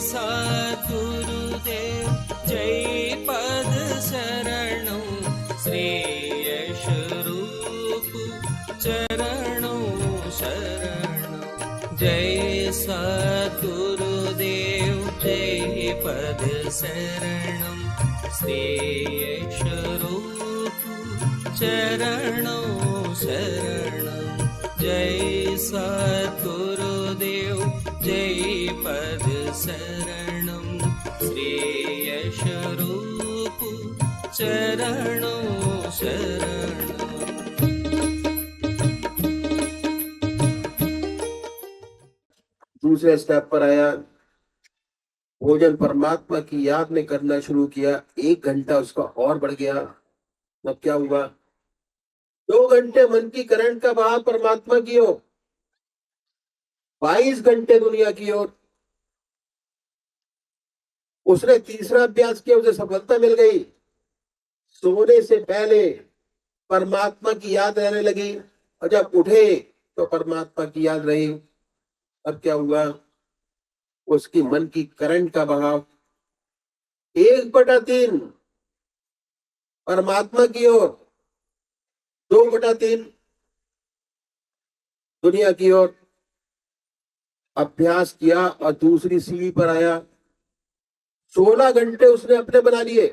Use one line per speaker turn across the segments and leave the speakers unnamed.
सद्गुरुदेव जय पद शरणौ श्रेयस रूप चरणौ शरणौ। जय सद्गुरुदेव जय पद शरणौ श्रेयस रूप चरणौ शरणौ। जय सद्गुरुदेव जय पद शरणौ श्रेयस रूप चरणौ शरणौ।
दूसरे स्टेप पर आया, भोजन परमात्मा की याद में करना शुरू किया। 1 घंटा उसका और बढ़ गया। तब क्या हुआ? 2 घंटे मन की करंट का बहाव परमात्मा की ओर, 22 घंटे दुनिया की ओर। उसने तीसरा अभ्यास किया, उसे सफलता मिल गई। सोने से पहले परमात्मा की याद रहने लगी और जब उठे तो परमात्मा की याद रही। अब क्या हुआ? उसकी मन की करंट का बहाव 1/3 परमात्मा की ओर, 2/3 दुनिया की ओर। अभ्यास किया और दूसरी सीढ़ी पर आया। 16 घंटे उसने अपने बना लिए।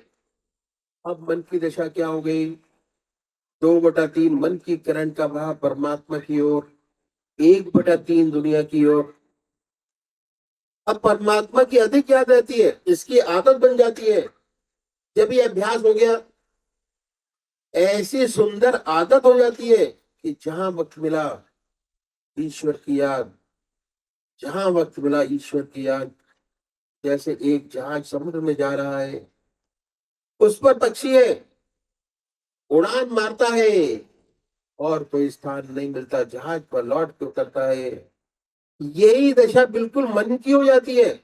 अब मन की दशा क्या हो गई? 2/3 मन की करंट का बहाव परमात्मा की ओर, 1/3 दुनिया की ओर। अब परमात्मा की अधिक याद रहती है, इसकी आदत बन जाती है। जब ये अभ्यास हो गया, ऐसी सुंदर आदत हो जाती है कि जहां वक्त मिला ईश्वर की याद, जहां वक्त मिला ईश्वर की याद। जैसे एक जहाज समुद्र में जा रहा है, उस पर पक्षी है, उड़ान मारता है और कोई स्थान नहीं मिलता, जहाज पर लौट के उतरता है। यही दशा बिल्कुल मन की हो जाती है।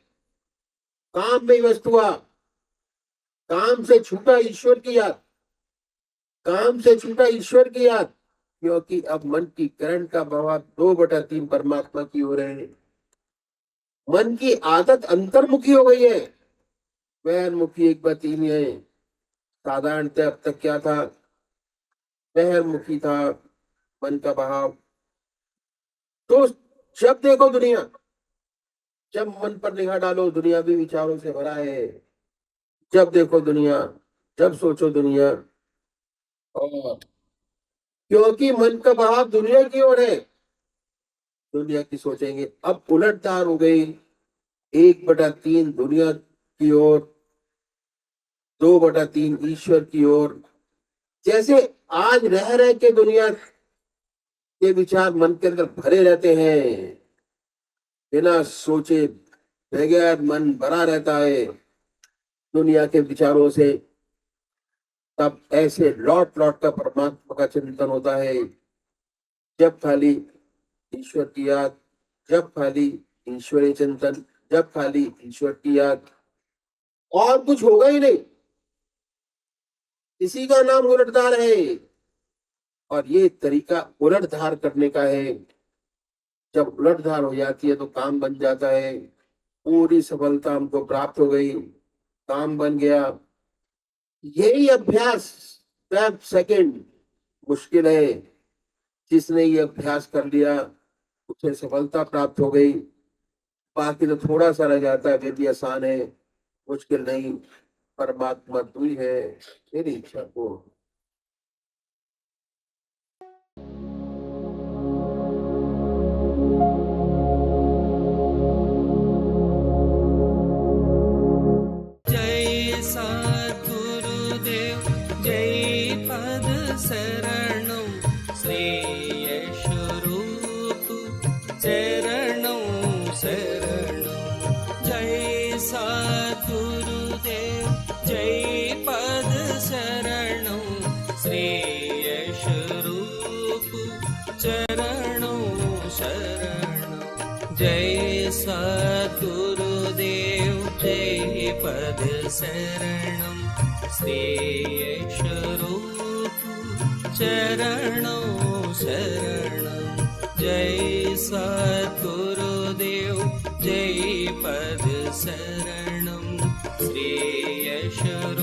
काम में व्यस्त हुआ, काम से छूटा ईश्वर की याद, काम से छूटा ईश्वर की याद, क्योंकि अब मन की करंट का बहाव 2/3 परमात्मा की हो रहे हैं। मन की आदत अंतर्मुखी हो गई है, बहिर्मुखी एक बात ही नहीं है। साधारणतः अब तक क्या था? बहिर्मुखी था मन का बहाव। तो जब देखो दुनिया, जब मन पर निगाह डालो दुनियावी विचारों से भरा है। जब देखो दुनिया, जब सोचो दुनिया। और क्योंकि मन का बहाव दुनिया की ओर है, दुनिया की सोचेंगे। अब उलटदार हो गई, 1/3 दुनिया की ओर, 2/3 ईश्वर की ओर। जैसे आज रह रहे के दुनिया के विचार मन के अंदर भरे रहते हैं, बिना सोचे बगैर मन भरा रहता है दुनिया के विचारों से। तब ऐसे लौट लौट कर परमात्मा का चिंतन होता है। जब खाली ईश्वर की याद, जब खाली ईश्वरीय चिंतन, जब खाली ईश्वर की याद, और कुछ होगा ही नहीं। इसी का नाम उलटधार है। और ये तरीका उलटधार करने का है। जब उलटधार हो जाती है तो काम बन जाता है। पूरी सफलता हमको प्राप्त हो गई, काम बन गया। यही अभ्यास स्टेप सेकंड मुश्किल है। जिसने ये अभ्यास कर लिया उसे सफलता प्राप्त हो गई। बाकी तो थोड़ा सा रह जाता है, वे भी आसान है, मुश्किल नहीं। परमात्मा तू ही है, तेरी इच्छा को।
जय सद्गुरुदेव जय पद शरणौ श्रेयस रूप चरणौ शरणौ। जय सद्गुरुदेव जय पद शरणौ श्रेयस रूप चरणौ शरणौ। जय सद्गुरुदेव जय पद शरणौ श्रेयस रूप चरणौ शरणौ। जय सद्गुरुदेव जय पद शरणं श्रेयस्वरूप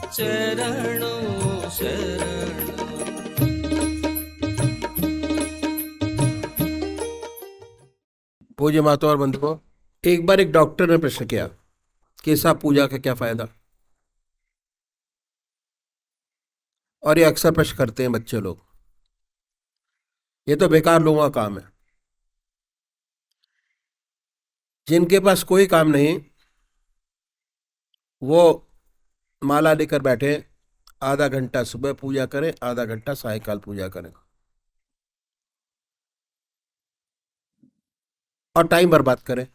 चरणों शरणं।
पूज्य माता और बंधुओं, एक बार एक डॉक्टर ने प्रश्न किया कि साहब पूजा का क्या फायदा। और ये अक्सर प्रश्न करते हैं बच्चे लोग, ये तो बेकार लोगों का काम है। जिनके पास कोई काम नहीं वो माला लेकर बैठे, आधा घंटा सुबह पूजा करें, आधा घंटा सायकाल पूजा करें और टाइम बर्बाद करें,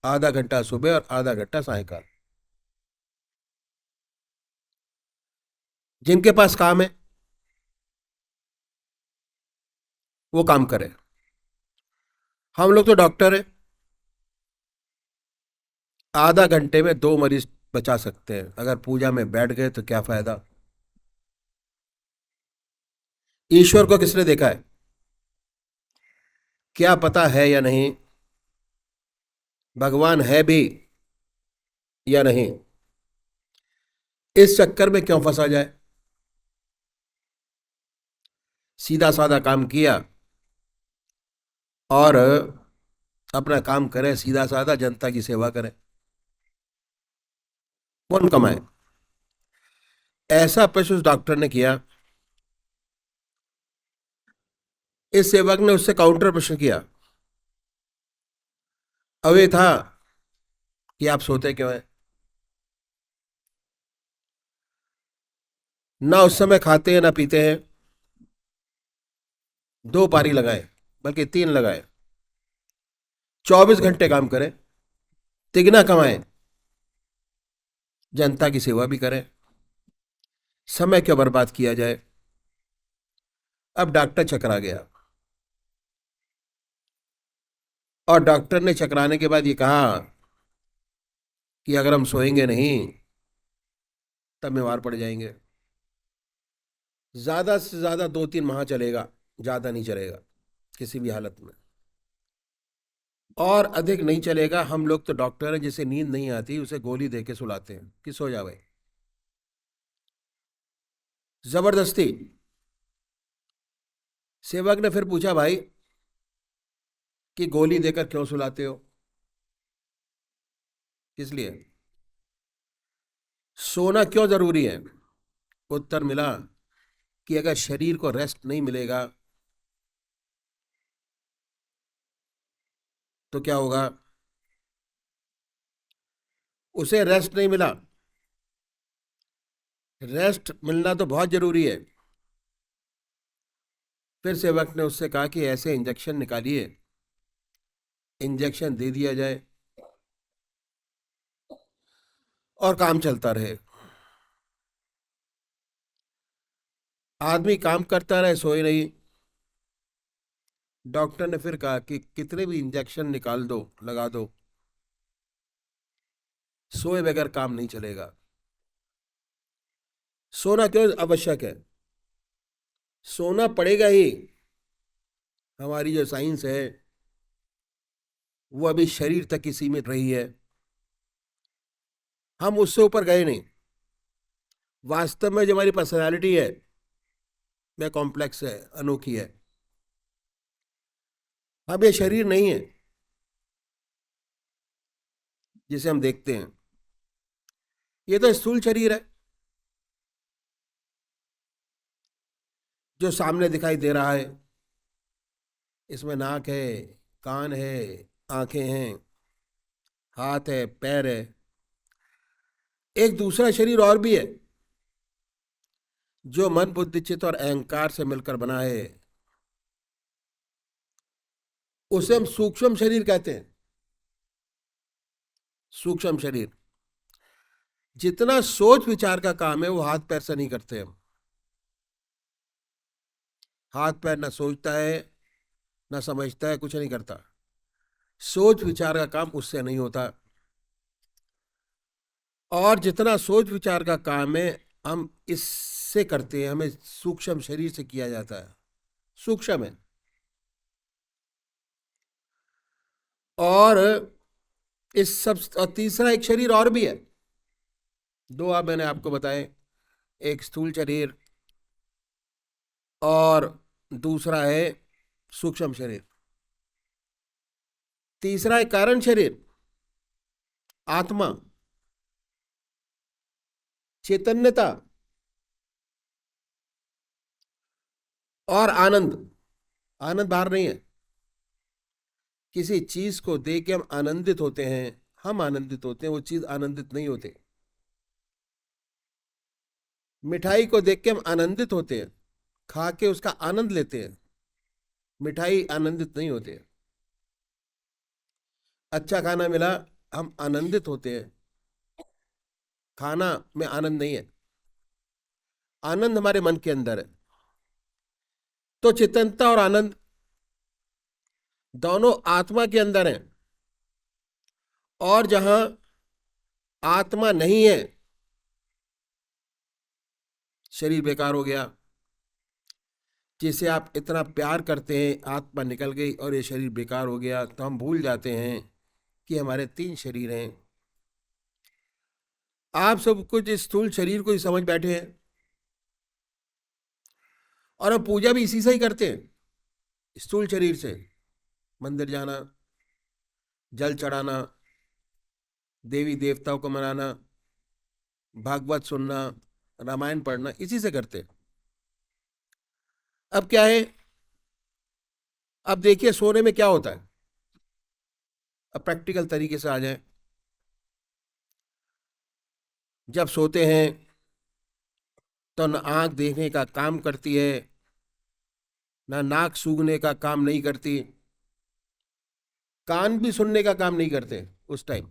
आधा घंटा सुबह और आधा घंटा सायकाल। जिनके पास काम है वो काम करे। हम लोग तो डॉक्टर है, आधा घंटे में 2 मरीज बचा सकते हैं। अगर पूजा में बैठ गए तो क्या फायदा। ईश्वर को किसने देखा है, क्या पता है या नहीं, भगवान है भी या नहीं, इस चक्कर में क्यों फंसा जाए। सीधा साधा काम किया और अपना काम करें, सीधा साधा, जनता की सेवा करें, कौन कमाए। ऐसा प्रश्न उस डॉक्टर ने किया। इस सेवक ने उससे काउंटर प्रश्न किया। अब ये था कि आप सोते क्यों हैं। ना उस समय खाते हैं ना पीते हैं, 2 पारी लगाए बल्कि 3 लगाए, 24 घंटे काम करें, तिगना कमाएं, जनता की सेवा भी करें, समय क्यों बर्बाद किया जाए। अब डॉक्टर चकरा गया और डॉक्टर ने चकराने के बाद ये कहा कि अगर हम सोएंगे नहीं तब बीमार पड़ जाएंगे। ज्यादा से ज्यादा 2-3 माह चलेगा, ज्यादा नहीं चलेगा किसी भी हालत में, और अधिक नहीं चलेगा। हम लोग तो डॉक्टर हैं, जिसे नींद नहीं आती उसे गोली दे के सुलाते हैं कि सो जा भाई, जबरदस्ती। सेवक ने फिर पूछा, भाई कि गोली देकर क्यों सुलाते हो, किस लिए, सोना क्यों जरूरी है। उत्तर मिला कि अगर शरीर को रेस्ट नहीं मिलेगा तो क्या होगा। उसे रेस्ट नहीं मिला, रेस्ट मिलना तो बहुत जरूरी है। फिर सेवक ने उससे कहा कि ऐसे इंजेक्शन निकालिए, इंजेक्शन दे दिया जाए और काम चलता रहे। आदमी काम करता रहे, सोए नहीं। डॉक्टर ने फिर कहा कि कितने भी इंजेक्शन निकाल दो, लगा दो, सोए बगैर काम नहीं चलेगा। सोना क्यों आवश्यक है, सोना पड़ेगा ही। हमारी जो साइंस है वो अभी शरीर तक ही सीमित रही है, हम उससे ऊपर गए नहीं। वास्तव में जो हमारी पर्सनैलिटी है वह कॉम्प्लेक्स है, अनोखी है। अब ये शरीर नहीं है जिसे हम देखते हैं, ये तो स्थूल शरीर है जो सामने दिखाई दे रहा है। इसमें नाक है, कान है, आंखें हैं, हाथ है, पैर है। एक दूसरा शरीर और भी है जो मन, बुद्धि, चित्त और अहंकार से मिलकर बना है, उसे हम सूक्ष्म शरीर कहते हैं। सूक्ष्म शरीर जितना सोच विचार का काम है वो हाथ पैर से नहीं करते हम। हाथ पैर ना सोचता है ना समझता है, कुछ नहीं करता। सोच विचार का काम उससे नहीं होता, और जितना सोच विचार का काम है हम इससे करते हैं, हमें सूक्ष्म शरीर से किया जाता है, सूक्ष्म है। और इस सब, और तीसरा एक शरीर और भी है, दो आप मैंने आपको बताए, एक स्थूल शरीर और दूसरा है सूक्ष्म शरीर। तीसरा है कारण शरीर, आत्मा, चैतन्यता और आनंद। आनंद बाहर नहीं है, किसी चीज को देख के हम आनंदित होते हैं, हम आनंदित होते हैं, वो चीज आनंदित नहीं होते। मिठाई को देख के हम आनंदित होते हैं, खा के उसका आनंद लेते हैं, मिठाई आनंदित नहीं होते। अच्छा खाना मिला, हम आनंदित होते हैं, खाना में आनंद नहीं है, आनंद हमारे मन के अंदर है। तो चेतनता और आनंद दोनों आत्मा के अंदर हैं, और जहां आत्मा नहीं है, शरीर बेकार हो गया। जिसे आप इतना प्यार करते हैं, आत्मा निकल गई और ये शरीर बेकार हो गया, तो हम भूल जाते हैं कि हमारे 3 शरीर हैं। आप सब कुछ इस स्थूल शरीर को ही समझ बैठे हैं, और हम पूजा भी इसी से ही करते हैं, स्थूल शरीर से। मंदिर जाना, जल चढ़ाना, देवी देवताओं को मनाना, भागवत सुनना, रामायण पढ़ना, इसी से करते हैं। अब क्या है, अब देखिए सोने में क्या होता है। अब प्रैक्टिकल तरीके से आ जाए। जब सोते हैं तो न आंख देखने का काम करती है, ना नाक सूंघने का काम नहीं करती, कान भी सुनने का काम नहीं करते। उस टाइम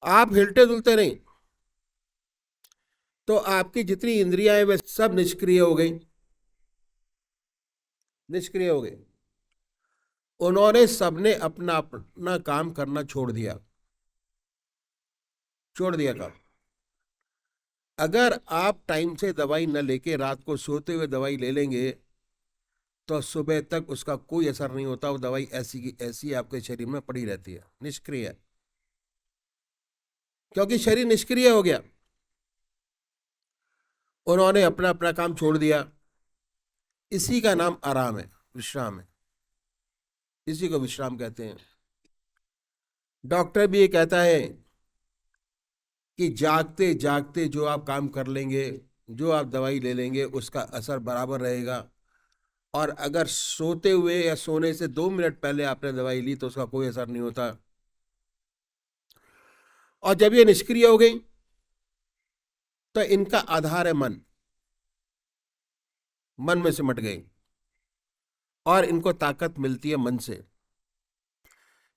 आप हिलते डुलते नहीं, तो आपकी जितनी इंद्रियां हैं वे सब निष्क्रिय हो गई, निष्क्रिय हो गई। उन्होंने सबने अपना अपना काम करना छोड़ दिया, छोड़ दिया काम। अगर आप टाइम से दवाई न लेके रात को सोते हुए दवाई ले लेंगे, तो सुबह तक उसका कोई असर नहीं होता। वो दवाई ऐसी की ऐसी आपके शरीर में पड़ी रहती है, निष्क्रिय, क्योंकि शरीर निष्क्रिय हो गया। उन्होंने अपना अपना काम छोड़ दिया। इसी का नाम आराम है, विश्राम है, इसी को विश्राम कहते हैं। डॉक्टर भी ये कहता है कि जागते जागते जो आप काम कर लेंगे, जो आप दवाई ले लेंगे, उसका असर बराबर रहेगा। और अगर सोते हुए या सोने से 2 मिनट पहले आपने दवाई ली तो उसका कोई असर नहीं होता। और जब ये निष्क्रिय हो गई, तो इनका आधार है मन, मन में सिमट गई, और इनको ताकत मिलती है मन से।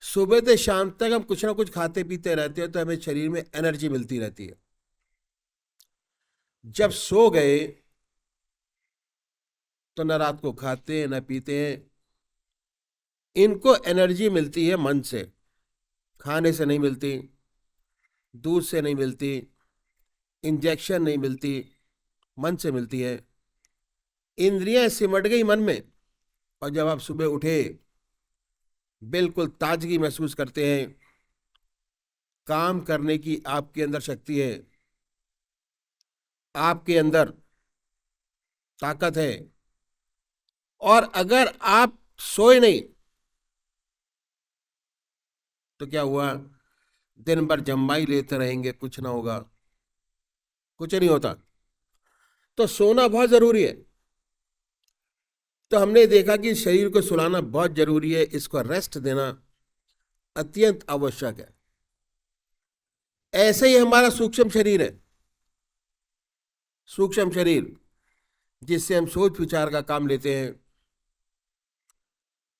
सुबह से शाम तक हम कुछ ना कुछ खाते पीते रहते हैं, तो हमें शरीर में एनर्जी मिलती रहती है। जब सो गए तो न रात को खाते हैं न पीते हैं। इनको एनर्जी मिलती है मन से, खाने से नहीं मिलती, दूध से नहीं मिलती, इंजेक्शन नहीं मिलती, मन से मिलती है। इंद्रियां सिमट गई मन में, और जब आप सुबह उठे बिल्कुल ताजगी महसूस करते हैं, काम करने की आपके अंदर शक्ति है, आपके अंदर ताकत है। और अगर आप सोए नहीं तो क्या हुआ, दिन भर जम्बाई लेते रहेंगे, कुछ ना होगा, कुछ नहीं होता। तो सोना बहुत जरूरी है। तो हमने देखा कि शरीर को सुलाना बहुत जरूरी है, इसको रेस्ट देना अत्यंत आवश्यक है। ऐसे ही हमारा सूक्ष्म शरीर है, सूक्ष्म शरीर जिससे हम सोच विचार का काम लेते हैं,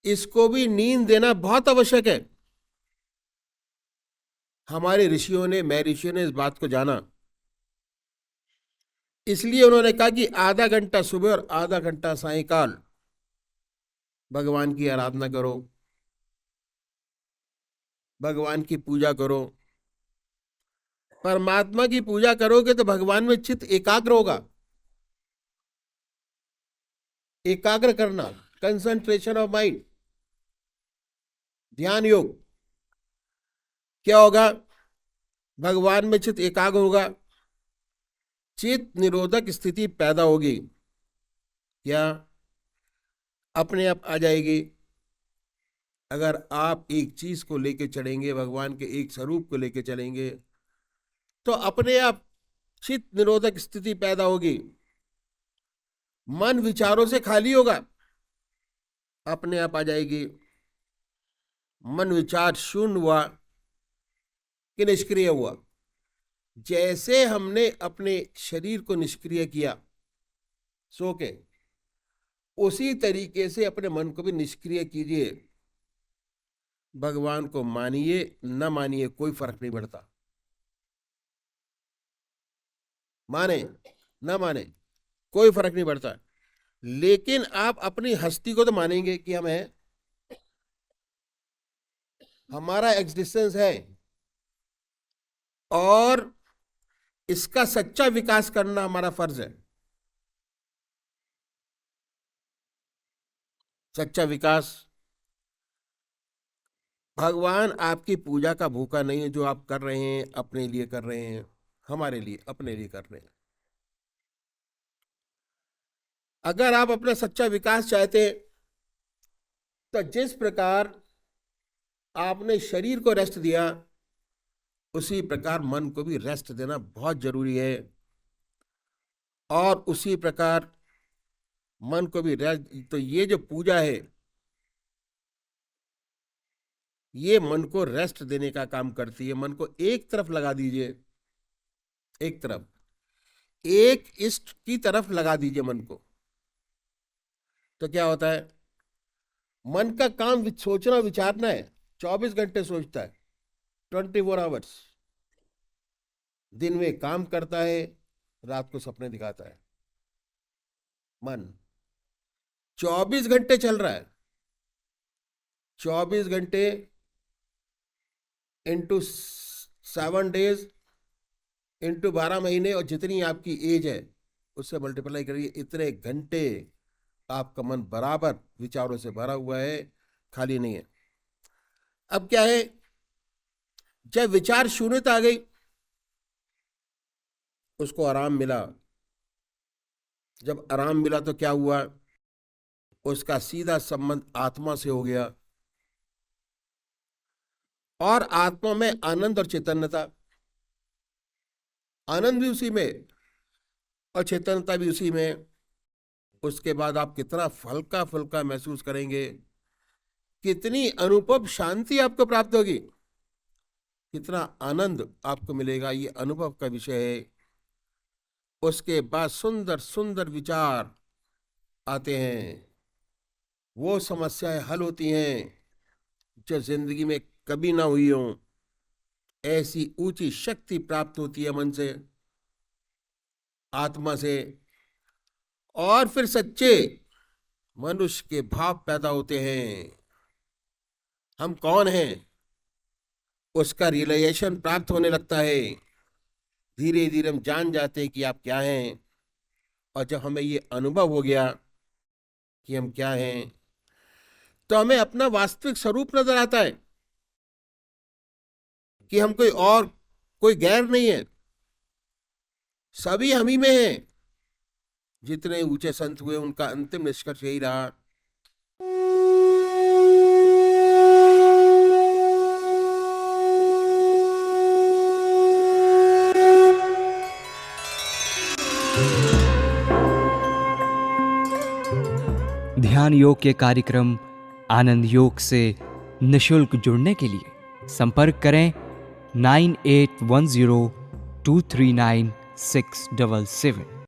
इसको भी नींद देना बहुत आवश्यक है। हमारे ऋषियों ने, महर्षियों ने इस बात को जाना, इसलिए उन्होंने कहा कि आधा घंटा सुबह और आधा घंटा सायंकाल भगवान की आराधना करो, भगवान की पूजा करो। परमात्मा की पूजा करोगे तो भगवान में चित्त एकाग्र होगा। एकाग्र करना, कंसंट्रेशन ऑफ माइंड, ध्यान योग क्या होगा? भगवान में चित्त एकाग्र होगा, चित्त निरोधक स्थिति पैदा होगी, क्या अपने आप आ जाएगी। अगर आप एक चीज को लेके चलेंगे, भगवान के एक स्वरूप को लेके चलेंगे, तो अपने आप चित्त निरोधक स्थिति पैदा होगी, मन विचारों से खाली होगा, अपने आप आ जाएगी। मन विचार शून्य हुआ कि निष्क्रिय हुआ। जैसे हमने अपने शरीर को निष्क्रिय किया सो के, उसी तरीके से अपने मन को भी निष्क्रिय कीजिए। भगवान को मानिए न मानिए कोई फर्क नहीं पड़ता, माने न माने कोई फर्क नहीं पड़ता, लेकिन आप अपनी हस्ती को तो मानेंगे कि हम हैं, हमारा एग्जिस्टेंस है, और इसका सच्चा विकास करना हमारा फर्ज है। सच्चा विकास, भगवान आपकी पूजा का भूखा नहीं है। जो आप कर रहे हैं अपने लिए कर रहे हैं, हमारे लिए, अपने लिए कर रहे हैं। अगर आप अपना सच्चा विकास चाहते हैं, तो जिस प्रकार आपने शरीर को रेस्ट दिया, उसी प्रकार मन को भी रेस्ट देना बहुत जरूरी है, और उसी प्रकार मन को भी रेस्ट। तो ये जो पूजा है, ये मन को रेस्ट देने का काम करती है। मन को एक तरफ लगा दीजिए, एक तरफ, एक इष्ट की तरफ लगा दीजिए मन को, तो क्या होता है? मन का काम सोचना विचारना है, 24 घंटे सोचता है, 24 आवर्स। दिन में काम करता है, रात को सपने दिखाता है। मन 24 घंटे चल रहा है, 24 घंटे इंटू 7 डेज इंटू 12 महीने, और जितनी आपकी एज है उससे मल्टीप्लाई करिए, इतने घंटे आपका मन बराबर विचारों से भरा हुआ है, खाली नहीं है। अब क्या है, जब विचार शून्यता आ गई, उसको आराम मिला। जब आराम मिला तो क्या हुआ? उसका सीधा संबंध आत्मा से हो गया, और आत्मा में आनंद और चैतन्यता, आनंद भी उसी में और चैतन्यता भी उसी में। उसके बाद आप कितना हल्का फुल्का महसूस करेंगे, कितनी अनुपम शांति आपको प्राप्त होगी, कितना आनंद आपको मिलेगा, ये अनुभव का विषय है। उसके बाद सुंदर सुंदर विचार आते हैं, वो समस्याएं हल होती हैं जो जिंदगी में कभी ना हुई हो। ऐसी ऊंची शक्ति प्राप्त होती है मन से, आत्मा से, और फिर सच्चे मनुष्य के भाव पैदा होते हैं। हम कौन हैं उसका रियलाइजेशन प्राप्त होने लगता है। धीरे धीरे हम जान जाते हैं कि आप क्या हैं, और जब हमें ये अनुभव हो गया कि हम क्या हैं, तो हमें अपना वास्तविक स्वरूप नजर आता है कि हम कोई गैर नहीं है, सभी हम ही में हैं। जितने ऊंचे संत हुए उनका अंतिम निष्कर्ष यही रहा।
ध्यान योग के कार्यक्रम आनंद योग से निशुल्क जुड़ने के लिए संपर्क करें 9810239677।